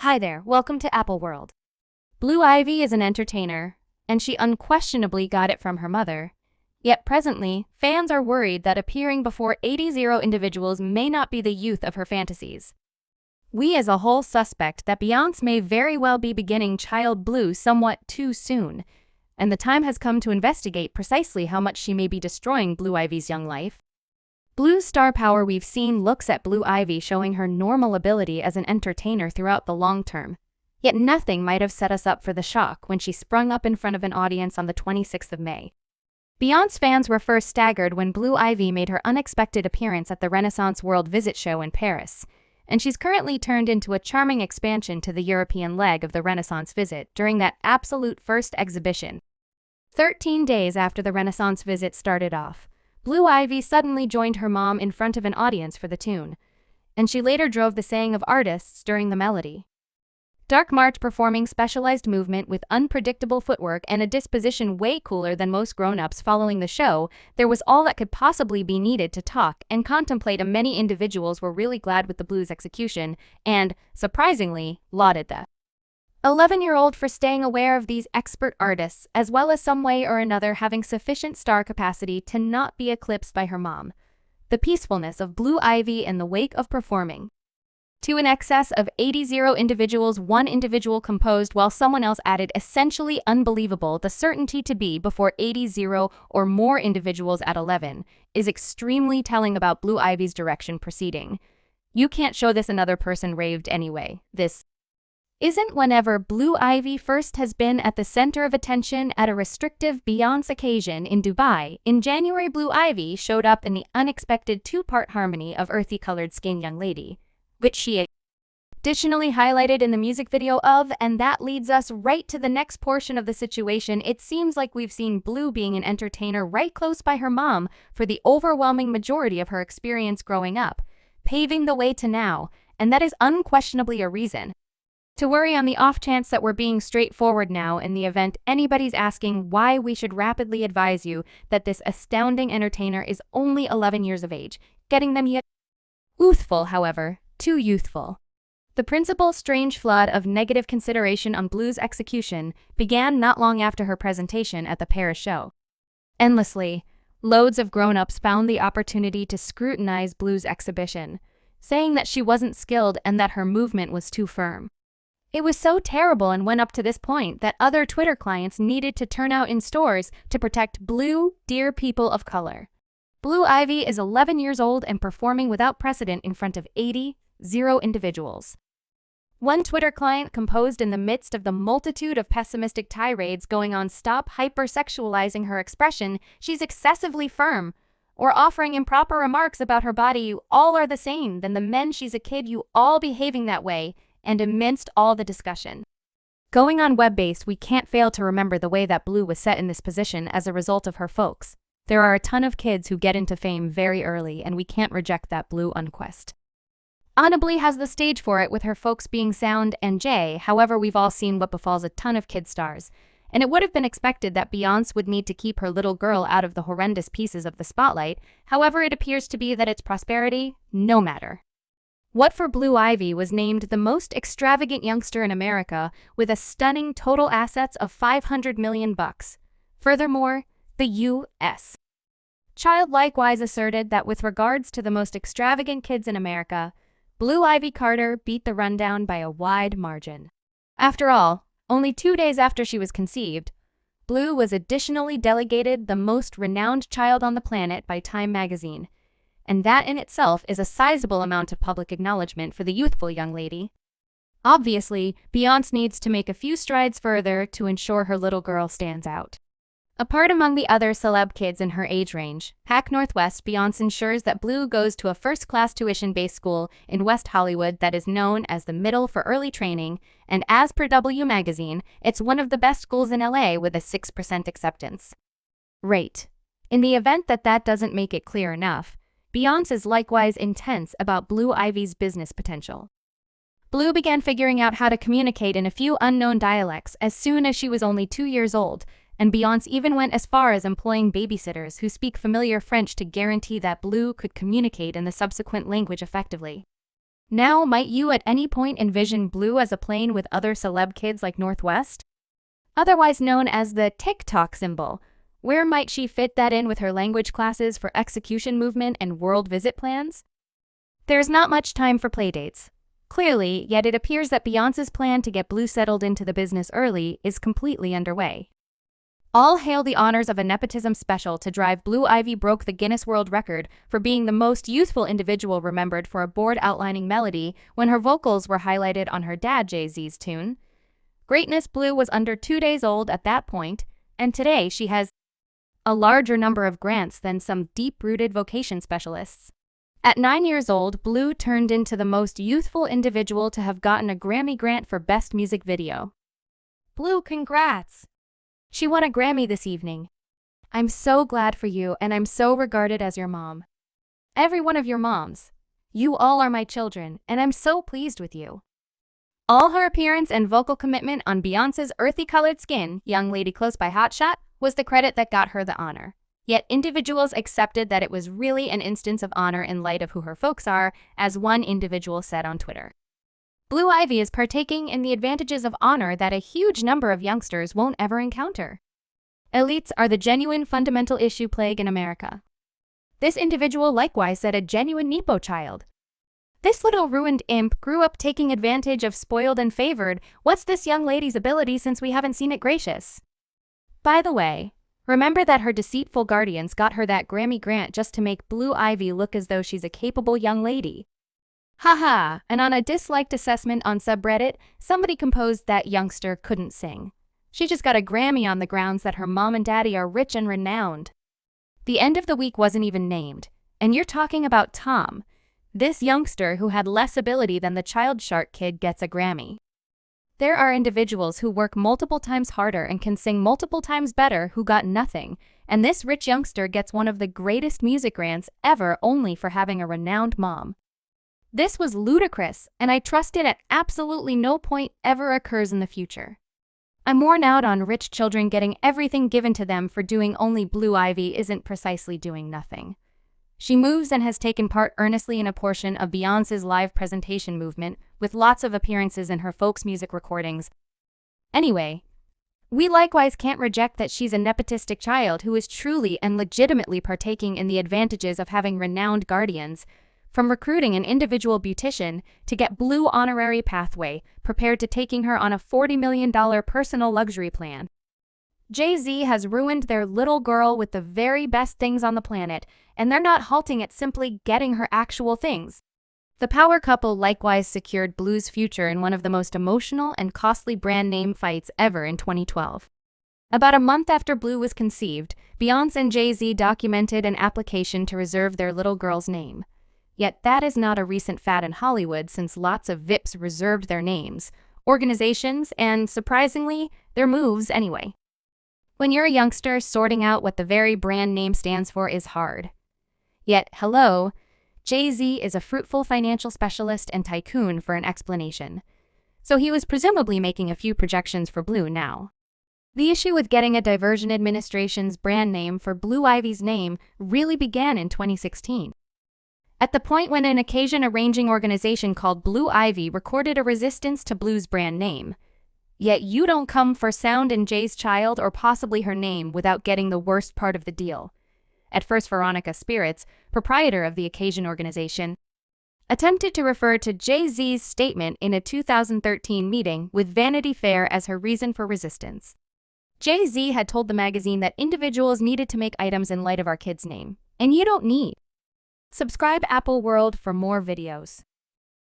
Hi there, welcome to Apple World. Blue Ivy is an entertainer, and she unquestionably got it from her mother. Yet presently, fans are worried that appearing before 80 individuals may not be the youth of her fantasies. We as a whole suspect that Beyonce may very well be beginning Child Blue somewhat too soon, and the time has come to investigate precisely how much she may be destroying Blue Ivy's young life. Blue's star power we've seen looks at Blue Ivy showing her normal ability as an entertainer throughout the long term. Yet nothing might have set us up for the shock when she sprung up in front of an audience on the 26th of May. Beyonce fans were first staggered when Blue Ivy made her unexpected appearance at the Renaissance World Visit Show in Paris, and she's currently turned into a charming expansion to the European leg of the Renaissance Visit during that absolute first exhibition. 13 days after the Renaissance Visit started off, Blue Ivy suddenly joined her mom in front of an audience for the tune, and she later drove the saying of artists during the melody. Dark March performing specialized movement with unpredictable footwork and a disposition way cooler than most grown-ups following the show, there was all that could possibly be needed to talk and contemplate, and many individuals were really glad with the Blues execution and, surprisingly, lauded the 11-year-old for staying aware of these expert artists, as well as some way or another having sufficient star capacity to not be eclipsed by her mom. The peacefulness of Blue Ivy in the wake of performing. To an excess of 80 individuals, one individual composed while someone else added, essentially unbelievable. The certainty to be before 80 or more individuals at 11 is extremely telling about Blue Ivy's direction proceeding. You can't show this another person raved anyway. This isn't whenever Blue Ivy first has been at the center of attention at a restrictive Beyonce occasion in Dubai. In January, Blue Ivy showed up in the unexpected two-part harmony of Earthy Colored Skin Young Lady, which she additionally highlighted in the music video of, and that leads us right to the next portion of the situation. It seems like we've seen Blue being an entertainer right close by her mom for the overwhelming majority of her experience growing up, paving the way to now, and that is unquestionably a reason to worry on the off chance that we're being straightforward now. In the event anybody's asking why, we should rapidly advise you that this astounding entertainer is only 11 years of age, getting them yet youthful, however, too youthful. The principal strange flood of negative consideration on Blue's execution began not long after her presentation at the Paris show. Endlessly, loads of grown-ups found the opportunity to scrutinize Blue's exhibition, saying that she wasn't skilled and that her movement was too firm. It was so terrible and went up to this point that other Twitter clients needed to turn out in stores to protect Blue, dear people of color. Blue Ivy is 11 years old and performing without precedent in front of 80 individuals. One Twitter client composed in the midst of the multitude of pessimistic tirades going on, "Stop hypersexualizing her expression, she's excessively firm," or offering improper remarks about her body, "You all are the same, then the men, she's a kid, you all behaving that way," and amidst all the discussion going on web-based, we can't fail to remember the way that Blue was set in this position as a result of her folks. There are a ton of kids who get into fame very early, and we can't reject that Blue unquest honorably has the stage for it with her folks being sound and Jay. However, we've all seen what befalls a ton of kid stars, and it would have been expected that Beyonce would need to keep her little girl out of the horrendous pieces of the spotlight. However, it appears to be that it's prosperity, no matter what, for Blue Ivy was named the most extravagant youngster in America with a stunning total assets of $500 million. Furthermore, the U.S. Child likewise asserted that with regards to the most extravagant kids in America, Blue Ivy Carter beat the rundown by a wide margin. After all, only 2 days after she was conceived, Blue was additionally delegated the most renowned child on the planet by Time magazine, and that in itself is a sizable amount of public acknowledgement for the youthful young lady. Obviously, Beyonce needs to make a few strides further to ensure her little girl stands out. Apart among the other celeb kids in her age range, Pac Northwest, Beyonce ensures that Blue goes to a first-class tuition-based school in West Hollywood that is known as the Middle for Early Training, and as per W Magazine, it's one of the best schools in LA with a 6% acceptance rate. In the event that that doesn't make it clear enough, Beyonce is likewise intense about Blue Ivy's business potential. Blue began figuring out how to communicate in a few unknown dialects as soon as she was only 2 years old, and Beyonce even went as far as employing babysitters who speak familiar French to guarantee that Blue could communicate in the subsequent language effectively. Now, might you at any point envision Blue as a plane with other celeb kids like Northwest? Otherwise known as the TikTok symbol. Where might she fit that in with her language classes for execution movement and world visit plans? There's not much time for playdates. Clearly, yet it appears that Beyoncé's plan to get Blue settled into the business early is completely underway. All hail the honors of a nepotism special to drive. Blue Ivy broke the Guinness World Record for being the most youthful individual remembered for a board outlining melody when her vocals were highlighted on her dad Jay-Z's tune. Greatness Blue was under 2 days old at that point, and today she has a larger number of grants than some deep-rooted vocation specialists. At 9 years old, Blue turned into the most youthful individual to have gotten a Grammy grant for Best Music Video. Blue, congrats! She won a Grammy this evening. I'm so glad for you, and I'm so regarded as your mom. Every one of your moms. You all are my children, and I'm so pleased with you. All her appearance and vocal commitment on Beyoncé's earthy-colored skin, Young Lady Close by Hotshot, was the credit that got her the honor. Yet individuals accepted that it was really an instance of honor in light of who her folks are, as one individual said on Twitter. Blue Ivy is partaking in the advantages of honor that a huge number of youngsters won't ever encounter. Elites are the genuine fundamental issue plague in America. This individual likewise said a genuine Nepo child. This little ruined imp grew up taking advantage of spoiled and favored. What's this young lady's ability since we haven't seen it gracious? By the way, remember that her deceitful guardians got her that Grammy grant just to make Blue Ivy look as though she's a capable young lady. Haha, and on a disliked assessment on subreddit, somebody composed that youngster couldn't sing. She just got a Grammy on the grounds that her mom and daddy are rich and renowned. The end of the week wasn't even named, and you're talking about Tom. This youngster who had less ability than the Child Shark kid gets a Grammy. There are individuals who work multiple times harder and can sing multiple times better who got nothing, and this rich youngster gets one of the greatest music grants ever only for having a renowned mom. This was ludicrous, and I trust it at absolutely no point ever occurs in the future. I'm worn out on rich children getting everything given to them for doing only. Blue Ivy isn't precisely doing nothing. She moves and has taken part earnestly in a portion of Beyoncé's live presentation movement, with lots of appearances in her folks music recordings. Anyway, we likewise can't reject that she's a nepotistic child who is truly and legitimately partaking in the advantages of having renowned guardians, from recruiting an individual beautician to get Blue honorary pathway, prepared to taking her on a $40 million personal luxury plan. Jay-Z has ruined their little girl with the very best things on the planet, and they're not halting at simply getting her actual things. The power couple likewise secured Blue's future in one of the most emotional and costly brand name fights ever in 2012. About a month after Blue was conceived, Beyoncé and Jay-Z documented an application to reserve their little girl's name. Yet that is not a recent fad in Hollywood, since lots of VIPs reserved their names, organizations, and, surprisingly, their moves anyway. When you're a youngster, sorting out what the very brand name stands for is hard. Yet, hello, Jay-Z is a fruitful financial specialist and tycoon for an explanation. So he was presumably making a few projections for Blue now. The issue with getting a diversion administration's brand name for Blue Ivy's name really began in 2016. At the point when an occasion-arranging organization called Blue Ivy recorded a resistance to Blue's brand name. Yet you don't come for sound in Jay's child or possibly her name without getting the worst part of the deal. At first, Veronica Spirits, proprietor of the occasion organization, attempted to refer to Jay-Z's statement in a 2013 meeting with Vanity Fair as her reason for resistance. Jay-Z had told the magazine that individuals needed to make items in light of our kid's name, and you don't need. Subscribe Apple World for more videos.